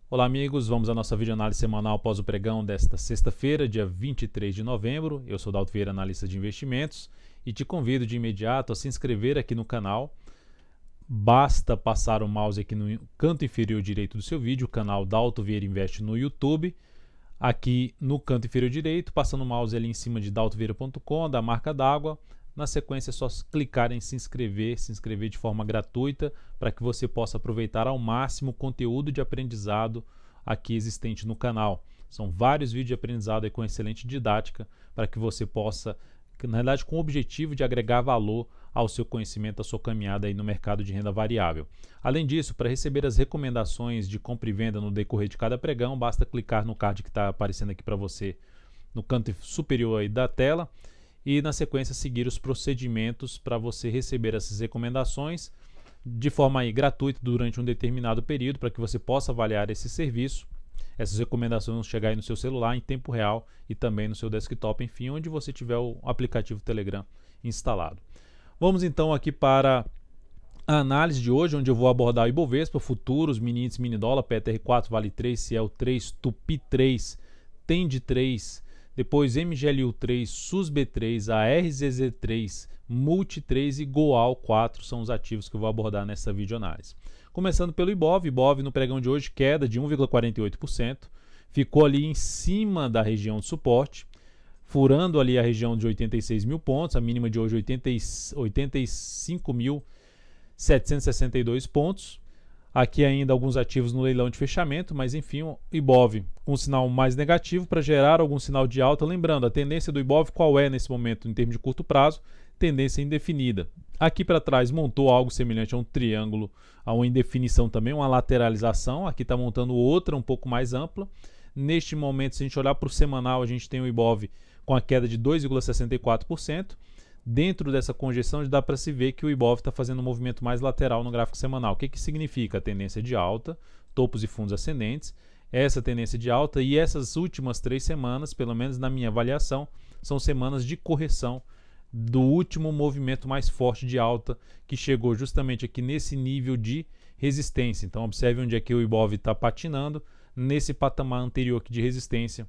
Olá amigos, vamos à nossa videoanálise semanal após o pregão desta sexta-feira, dia 23 de novembro. Eu sou Dalto Vieira, analista de investimentos, e te convido de imediato a se inscrever aqui no canal. Basta passar o mouse aqui no canto inferior direito do seu vídeo, o canal Dalto Vieira Investe no YouTube. Aqui no canto inferior direito, passando o mouse ali em cima de daltovieira.com, da marca d'água. Na sequência é só clicar em se inscrever de forma gratuita, para que você possa aproveitar ao máximo o conteúdo de aprendizado aqui existente no canal. São vários vídeos de aprendizado aí com excelente didática, para que você possa, na verdade, com o objetivo de agregar valor ao seu conhecimento, à sua caminhada aí no mercado de renda variável. Além disso, para receber as recomendações de compra e venda no decorrer de cada pregão, basta clicar no card que está aparecendo aqui para você no canto superior aí da tela, e na sequência seguir os procedimentos para você receber essas recomendações de forma aí gratuita durante um determinado período, para que você possa avaliar esse serviço. Essas recomendações vão chegar aí no seu celular em tempo real e também no seu desktop, enfim, onde você tiver o aplicativo Telegram instalado. Vamos então aqui para a análise de hoje, onde eu vou abordar o Ibovespa, futuros, mini índice, mini dólar, PTR4, Vale 3, Ciel 3, Tupi 3, Tende 3, depois MGLU 3, SUSB3, ARZZ3, Multi 3 e Goal 4 são os ativos que eu vou abordar nessa videoanálise. Começando pelo Ibov, no pregão de hoje queda de 1,48%, ficou ali em cima da região de suporte, furando ali a região de 86 mil pontos, a mínima de hoje 85.762 pontos. Aqui ainda alguns ativos no leilão de fechamento, mas enfim, o Ibov com um sinal mais negativo para gerar algum sinal de alta. Lembrando, a tendência do Ibov qual é nesse momento em termos de curto prazo? Tendência indefinida. Aqui para trás montou algo semelhante a um triângulo, a uma indefinição também, uma lateralização. Aqui está montando outra um pouco mais ampla. Neste momento, se a gente olhar para o semanal, a gente tem o Ibov com a queda de 2,64%. Dentro dessa conjeção, dá para se ver que o Ibov está fazendo um movimento mais lateral no gráfico semanal. O que significa? A tendência de alta, topos e fundos ascendentes, essa tendência de alta, e essas últimas 3 semanas, pelo menos na minha avaliação, são semanas de correção do último movimento mais forte de alta, que chegou justamente aqui nesse nível de resistência. Então observe onde é que o Ibov está patinando, nesse patamar anterior aqui de resistência,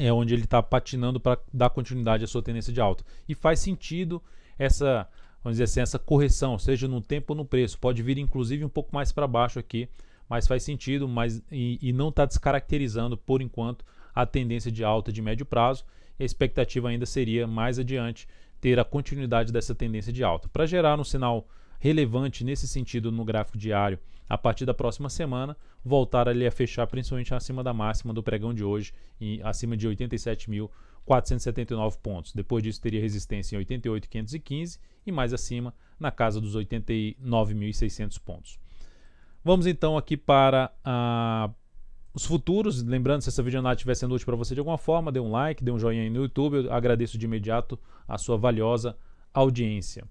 é onde ele está patinando para dar continuidade à sua tendência de alta. E faz sentido essa, vamos dizer assim, essa correção, seja no tempo ou no preço. Pode vir inclusive um pouco mais para baixo aqui, mas faz sentido, e não está descaracterizando por enquanto a tendência de alta de médio prazo. A expectativa ainda seria mais adiante ter a continuidade dessa tendência de alta. Para gerar um sinal relevante nesse sentido no gráfico diário, a partir da próxima semana, voltar ali a fechar principalmente acima da máxima do pregão de hoje, acima de 87.479 pontos. Depois disso teria resistência em 88.515 e mais acima na casa dos 89.600 pontos. Vamos então aqui para os futuros. Lembrando, se essa videoanálise estiver sendo útil para você de alguma forma, dê um like, dê um joinha aí no YouTube. Eu agradeço de imediato a sua valiosa audiência.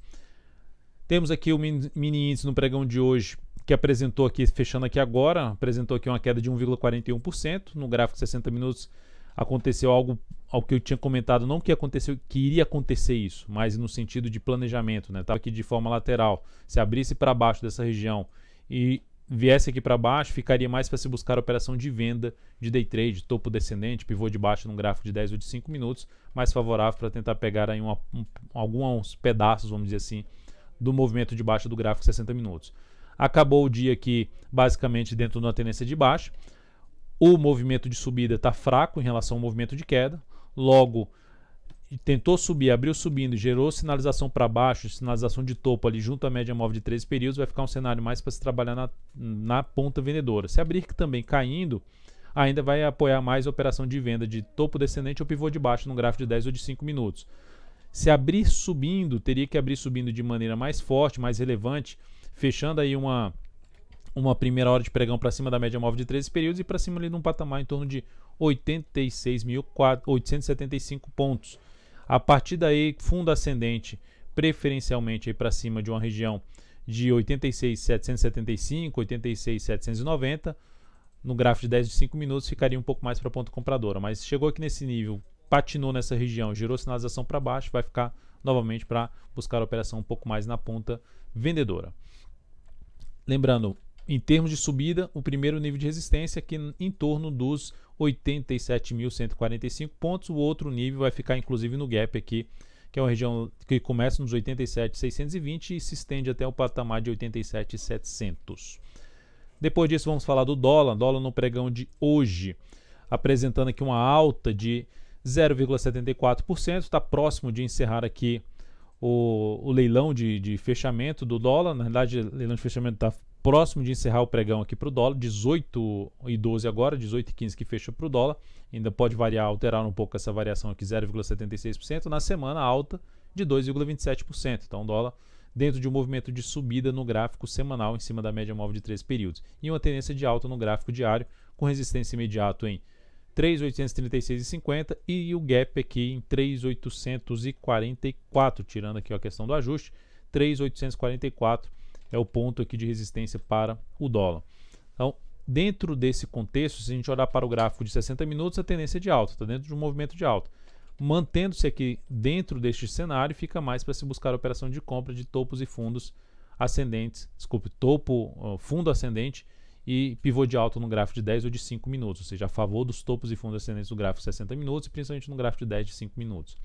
Temos aqui o mini índice no pregão de hoje, que apresentou aqui, fechando aqui agora, apresentou aqui uma queda de 1,41%. No gráfico de 60 minutos aconteceu algo ao que eu tinha comentado, não que aconteceu, que iria acontecer isso, mas no sentido de planejamento, né? Estava aqui de forma lateral. Se abrisse para baixo dessa região e viesse aqui para baixo, ficaria mais para se buscar a operação de venda de day trade, topo descendente, pivô de baixo num gráfico de 10 ou de 5 minutos, mais favorável para tentar pegar aí alguns pedaços, vamos dizer assim, do movimento de baixa do gráfico 60 minutos. Acabou o dia aqui basicamente dentro de uma tendência de baixa. O movimento de subida está fraco em relação ao movimento de queda. Logo, tentou subir, abriu subindo, gerou sinalização para baixo, sinalização de topo ali junto à média móvel de 13 períodos. Vai ficar um cenário mais para se trabalhar na ponta vendedora. Se abrir também caindo, ainda vai apoiar mais a operação de venda de topo descendente ou pivô de baixo no gráfico de 10 ou de 5 minutos. Se abrir subindo, teria que abrir subindo de maneira mais forte, mais relevante, fechando aí uma primeira hora de pregão para cima da média móvel de 13 períodos e para cima ali num patamar em torno de 86.875 pontos. A partir daí, fundo ascendente, preferencialmente para cima de uma região de 86.775, 86.790, no gráfico de 10 de 5 minutos ficaria um pouco mais para a ponta compradora, mas chegou aqui nesse nível, patinou nessa região, gerou sinalização para baixo, vai ficar novamente para buscar a operação um pouco mais na ponta vendedora. Lembrando, Em termos de subida, o primeiro nível de resistência aqui em torno dos 87.145 pontos. O outro nível vai ficar inclusive no gap aqui, que é uma região que começa nos 87.620 e se estende até o patamar de 87.700. Depois disso vamos falar do dólar. Dólar no pregão de hoje, apresentando aqui uma alta de 0,74%. Está próximo de encerrar aqui o leilão de fechamento do dólar. Na verdade, o leilão de fechamento está próximo de encerrar o pregão aqui para o dólar, 18,12 agora, 18,15 que fecha para o dólar. Ainda pode variar, alterar um pouco essa variação aqui, 0,76%. Na semana, alta de 2,27%. Então, o dólar dentro de um movimento de subida no gráfico semanal em cima da média móvel de 3 períodos. E uma tendência de alta no gráfico diário, com resistência imediato em 3.836,50 e o gap aqui em 3.844, tirando aqui a questão do ajuste, 3.844 é o ponto aqui de resistência para o dólar. Então, dentro desse contexto, se a gente olhar para o gráfico de 60 minutos, a tendência é de alta, está dentro de um movimento de alta. Mantendo-se aqui dentro deste cenário, fica mais para se buscar a operação de compra de topos e fundos ascendentes, fundo ascendente e pivô de alta no gráfico de 10 ou de 5 minutos, ou seja, a favor dos topos e fundos ascendentes do gráfico de 60 minutos e principalmente no gráfico de 10 de 5 minutos.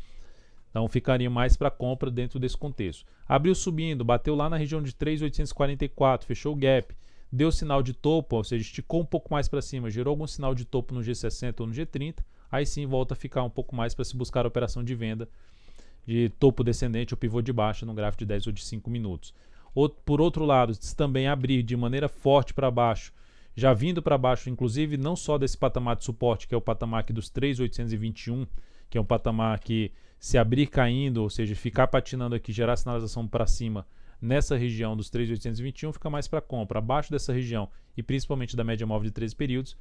Então ficaria mais para compra dentro desse contexto. Abriu subindo, bateu lá na região de 3.844, fechou o gap, deu sinal de topo, ou seja, esticou um pouco mais para cima, gerou algum sinal de topo no G60 ou no G30, aí sim volta a ficar um pouco mais para se buscar a operação de venda de topo descendente ou pivô de baixa no gráfico de 10 ou de 5 minutos. Por outro lado, se também abrir de maneira forte para baixo, já vindo para baixo, inclusive não só desse patamar de suporte, que é o patamar aqui dos 3.821, que é um patamar que se abrir caindo, ou seja, ficar patinando aqui, gerar sinalização para cima nessa região dos 3.821, fica mais para compra. Abaixo dessa região e principalmente da média móvel de 13 períodos,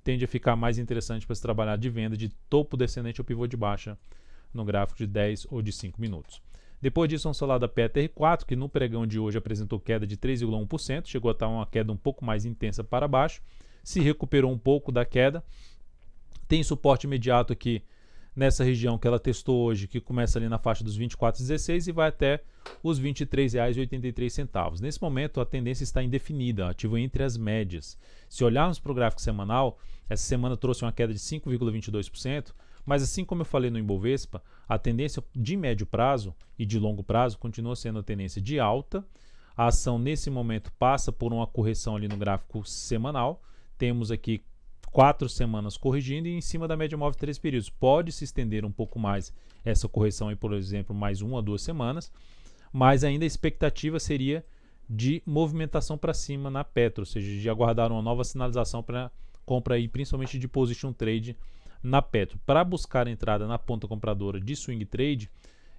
tende a ficar mais interessante para se trabalhar de venda de topo descendente ou pivô de baixa no gráfico de 10 ou de 5 minutos. Depois disso, vamos falar da PETR4, que no pregão de hoje apresentou queda de 3,1%, chegou a estar uma queda um pouco mais intensa para baixo, se recuperou um pouco da queda, tem suporte imediato aqui nessa região que ela testou hoje, que começa ali na faixa dos R$ 24,16 e vai até os R$ 23,83. Nesse momento, a tendência está indefinida, ativo entre as médias. Se olharmos para o gráfico semanal, essa semana trouxe uma queda de 5,22%, mas assim como eu falei no Ibovespa, a tendência de médio prazo e de longo prazo continua sendo a tendência de alta. A ação nesse momento passa por uma correção ali no gráfico semanal. Temos aqui 4 semanas corrigindo e em cima da média móvel de 3 períodos. Pode se estender um pouco mais essa correção aí, por exemplo, mais 1 a 2 semanas, mas ainda a expectativa seria de movimentação para cima na Petro, ou seja, de aguardar uma nova sinalização para compra aí, principalmente de position trade na Petro. Para buscar a entrada na ponta compradora de swing trade,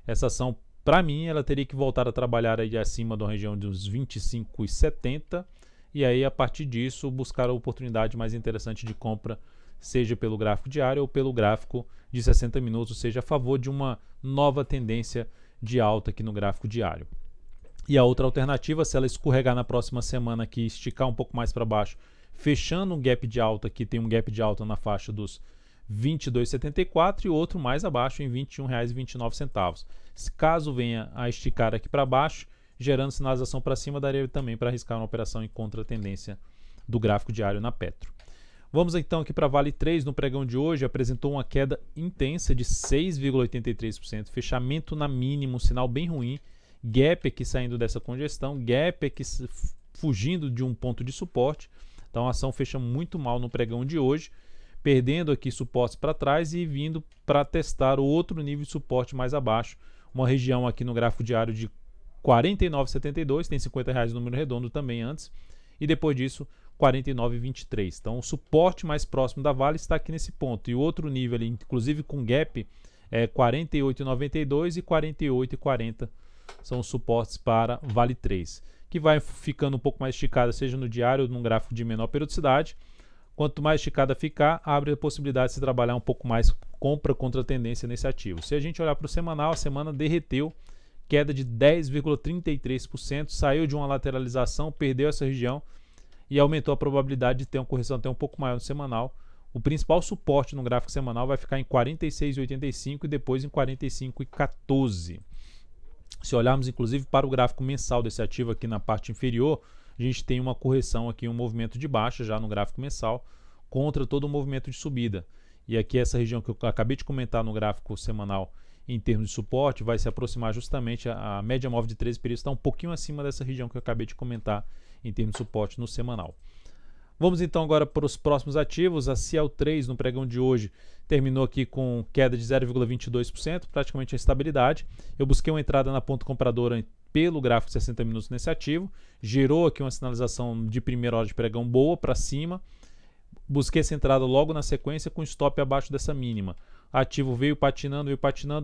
essa ação, para mim, ela teria que voltar a trabalhar aí acima da região dos 25,70 e aí a partir disso buscar a oportunidade mais interessante de compra, seja pelo gráfico diário ou pelo gráfico de 60 minutos, ou seja, a favor de uma nova tendência de alta aqui no gráfico diário. E a outra alternativa, se ela escorregar na próxima semana aqui, esticar um pouco mais para baixo, fechando um gap de alta, aqui tem um gap de alta na faixa dos R$ 22,74 e outro mais abaixo em R$ 21,29. Caso venha a esticar aqui para baixo, gerando sinalização para cima, daria também para arriscar uma operação em contra-tendência do gráfico diário na Petro. Vamos então aqui para Vale 3, no pregão de hoje, apresentou uma queda intensa de 6,83%, fechamento na mínima, um sinal bem ruim, gap aqui saindo dessa congestão, gap aqui fugindo de um ponto de suporte, então a ação fecha muito mal no pregão de hoje, perdendo aqui suportes para trás e vindo para testar o outro nível de suporte mais abaixo, uma região aqui no gráfico diário de R$ 49,72, tem R$ 50 no número redondo também antes, e depois disso R$ 49,23. Então o suporte mais próximo da Vale está aqui nesse ponto, e o outro nível ali, inclusive com gap, é R$ 48,92 e R$ 48,40 são os suportes para Vale 3, que vai ficando um pouco mais esticada, seja no diário ou num gráfico de menor periodicidade. Quanto mais esticada ficar, abre a possibilidade de se trabalhar um pouco mais compra contra tendência nesse ativo. Se a gente olhar para o semanal, a semana derreteu, queda de 10,33%, saiu de uma lateralização, perdeu essa região e aumentou a probabilidade de ter uma correção até um pouco maior no semanal. O principal suporte no gráfico semanal vai ficar em 46,85 e depois em 45,14. Se olharmos inclusive para o gráfico mensal desse ativo aqui na parte inferior, a gente tem uma correção aqui, um movimento de baixa já no gráfico mensal contra todo o movimento de subida. E aqui essa região que eu acabei de comentar no gráfico semanal em termos de suporte vai se aproximar justamente, a média móvel de 13 períodos está um pouquinho acima dessa região que eu acabei de comentar em termos de suporte no semanal. Vamos então agora para os próximos ativos. A Ciel3 no pregão de hoje terminou aqui com queda de 0,22%, praticamente a estabilidade. Eu busquei uma entrada na ponta compradora pelo gráfico de 60 minutos nesse ativo, gerou aqui uma sinalização de primeira hora de pregão boa para cima. Busquei essa entrada logo na sequência com stop abaixo dessa mínima. O ativo veio patinando,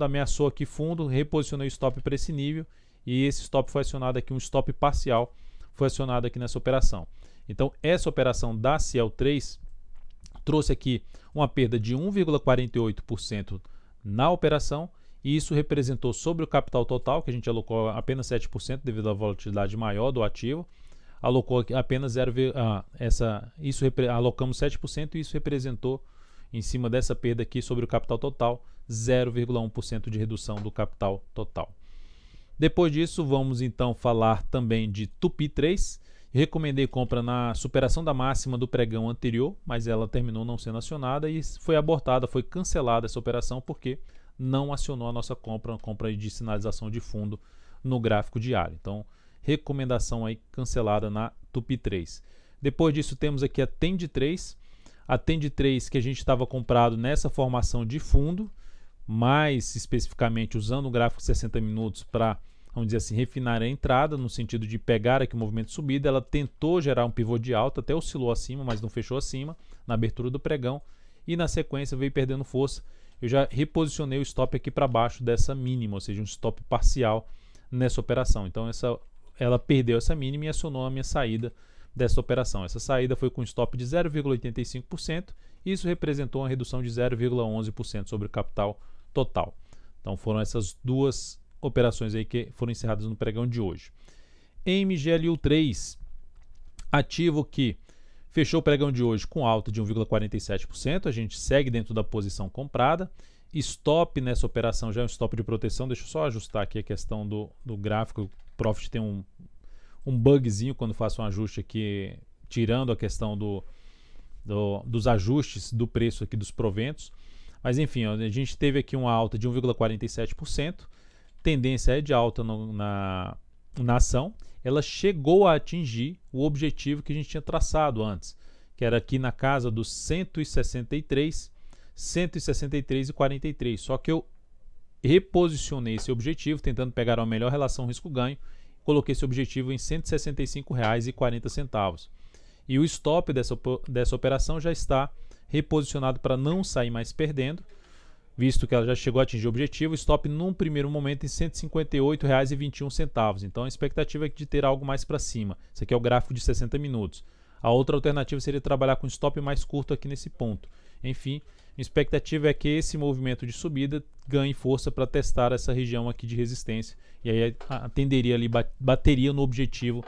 ameaçou aqui fundo, reposicionei o stop para esse nível e esse stop foi acionado aqui, um stop parcial foi acionado aqui nessa operação. Então essa operação da Ciel3 trouxe aqui uma perda de 1,48% na operação e isso representou sobre o capital total, que a gente alocou apenas 7% devido à volatilidade maior do ativo, alocou apenas alocamos 7% e isso representou em cima dessa perda aqui sobre o capital total 0,1% de redução do capital total. Depois disso vamos então falar também de Tupi 3. Recomendei compra na superação da máxima do pregão anterior, mas ela terminou não sendo acionada e foi abortada, foi cancelada essa operação porque não acionou a nossa compra, uma compra de sinalização de fundo no gráfico diário. Então, recomendação aí cancelada na Tupi 3. Depois disso temos aqui a Tend 3. A Tend 3 que a gente estava comprado nessa formação de fundo, mais especificamente usando o gráfico de 60 minutos para, vamos dizer assim, refinar a entrada, no sentido de pegar aqui o movimento de subida. Ela tentou gerar um pivô de alta, até oscilou acima, mas não fechou acima na abertura do pregão e na sequência veio perdendo força. Eu já reposicionei o stop aqui para baixo dessa mínima, ou seja, um stop parcial nessa operação. Então ela perdeu essa mínima e acionou a minha saída dessa operação. Essa saída foi com stop de 0,85% e isso representou uma redução de 0,11% sobre o capital total. Então foram essas duas operações aí que foram encerradas no pregão de hoje. MGLU3, ativo que fechou o pregão de hoje com alta de 1,47%, a gente segue dentro da posição comprada. Stop nessa operação já é um stop de proteção. Deixa eu só ajustar aqui a questão do gráfico. O Profit tem um bugzinho quando faço um ajuste aqui, tirando a questão dos ajustes do preço aqui dos proventos. Mas enfim, a gente teve aqui uma alta de 1,47%. Tendência é de alta na ação. Ela chegou a atingir o objetivo que a gente tinha traçado antes, que era aqui na casa dos 163, 163,43. Só que eu reposicionei esse objetivo, tentando pegar uma melhor relação risco-ganho, coloquei esse objetivo em R$ 165,40. E o stop dessa operação já está reposicionado para não sair mais perdendo, visto que ela já chegou a atingir o objetivo. Stop num primeiro momento em R$ 158,21. Então a expectativa é de ter algo mais para cima. Esse aqui é o gráfico de 60 minutos. A outra alternativa seria trabalhar com stop mais curto aqui nesse ponto. Enfim, a expectativa é que esse movimento de subida ganhe força para testar essa região aqui de resistência e aí atenderia ali, bateria no objetivo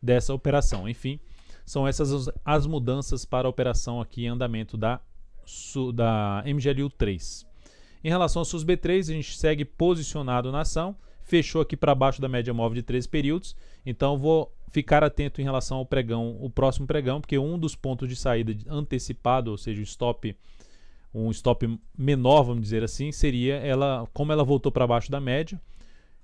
dessa operação. Enfim, são essas as mudanças para a operação aqui em andamento da MGLU3. Em relação ao SUSB3, a gente segue posicionado na ação, fechou aqui para baixo da média móvel de 13 períodos, então vou ficar atento em relação ao pregão, o próximo pregão, porque um dos pontos de saída antecipado, ou seja, um stop menor, vamos dizer assim, seria como ela voltou para baixo da média,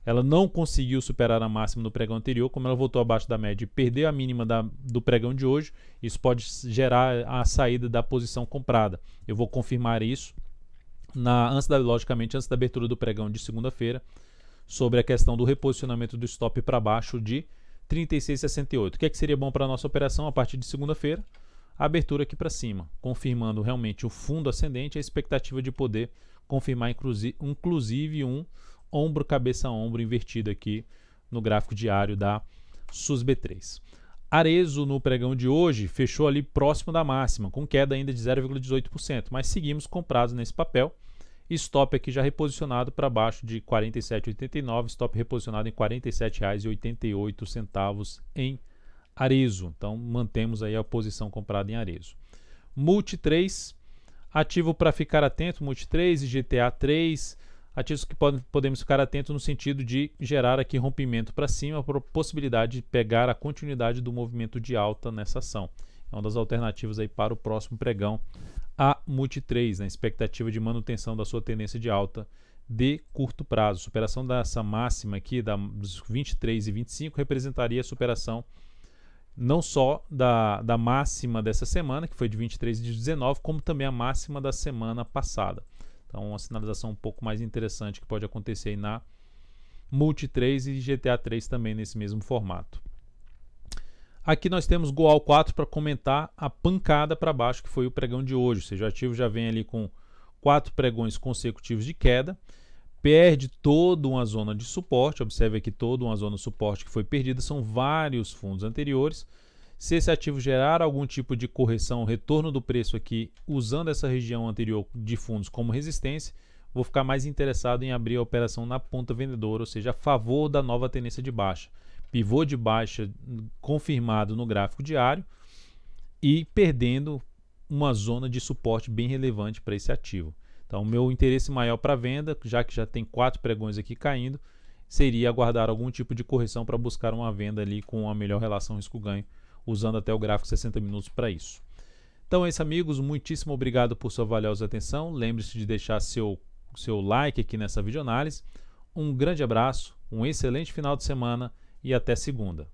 ela não conseguiu superar a máxima do pregão anterior, como ela voltou abaixo da média e perdeu a mínima do pregão de hoje, isso pode gerar a saída da posição comprada. Eu vou confirmar isso logicamente antes da abertura do pregão de segunda-feira, sobre a questão do reposicionamento do stop para baixo de 36,68. O que seria bom para a nossa operação a partir de segunda-feira? A abertura aqui para cima, confirmando realmente o fundo ascendente, a expectativa de poder confirmar inclusive um ombro, cabeça, ombro invertido aqui no gráfico diário da SUSB3. Arezo no pregão de hoje fechou ali próximo da máxima, com queda ainda de 0,18%, mas seguimos comprados nesse papel. Stop aqui já reposicionado para baixo de R$ 47,89, stop reposicionado em R$ 47,88 em Arezo. Então mantemos aí a posição comprada em Arezo. Multi 3, ativo para ficar atento, Multi 3 e GTA 3. ativos que podemos ficar atentos no sentido de gerar aqui rompimento para cima, por possibilidade de pegar a continuidade do movimento de alta nessa ação. É uma das alternativas aí para o próximo pregão, a Multi3, na expectativa de manutenção da sua tendência de alta de curto prazo. Superação dessa máxima aqui, dos 23 e 25, representaria a superação não só da máxima dessa semana, que foi de 23 e de 19, como também a máxima da semana passada. Então, uma sinalização um pouco mais interessante que pode acontecer aí na Multi3 e GTA3 também nesse mesmo formato. Aqui nós temos Goal 4 para comentar a pancada para baixo que foi o pregão de hoje. Ou seja, o ativo já vem ali com 4 pregões consecutivos de queda, perde toda uma zona de suporte. Observe aqui toda uma zona de suporte que foi perdida, são vários fundos anteriores. Se esse ativo gerar algum tipo de correção, retorno do preço aqui, usando essa região anterior de fundos como resistência, vou ficar mais interessado em abrir a operação na ponta vendedora, ou seja, a favor da nova tendência de baixa. Pivô de baixa confirmado no gráfico diário e perdendo uma zona de suporte bem relevante para esse ativo. Então, o meu interesse maior para venda, já que já tem 4 pregões aqui caindo, seria aguardar algum tipo de correção para buscar uma venda ali com uma melhor relação risco-ganho, usando até o gráfico 60 minutos para isso. Então é isso, amigos. Muitíssimo obrigado por sua valiosa atenção. Lembre-se de deixar seu like aqui nessa videoanálise. Um grande abraço, um excelente final de semana e até segunda.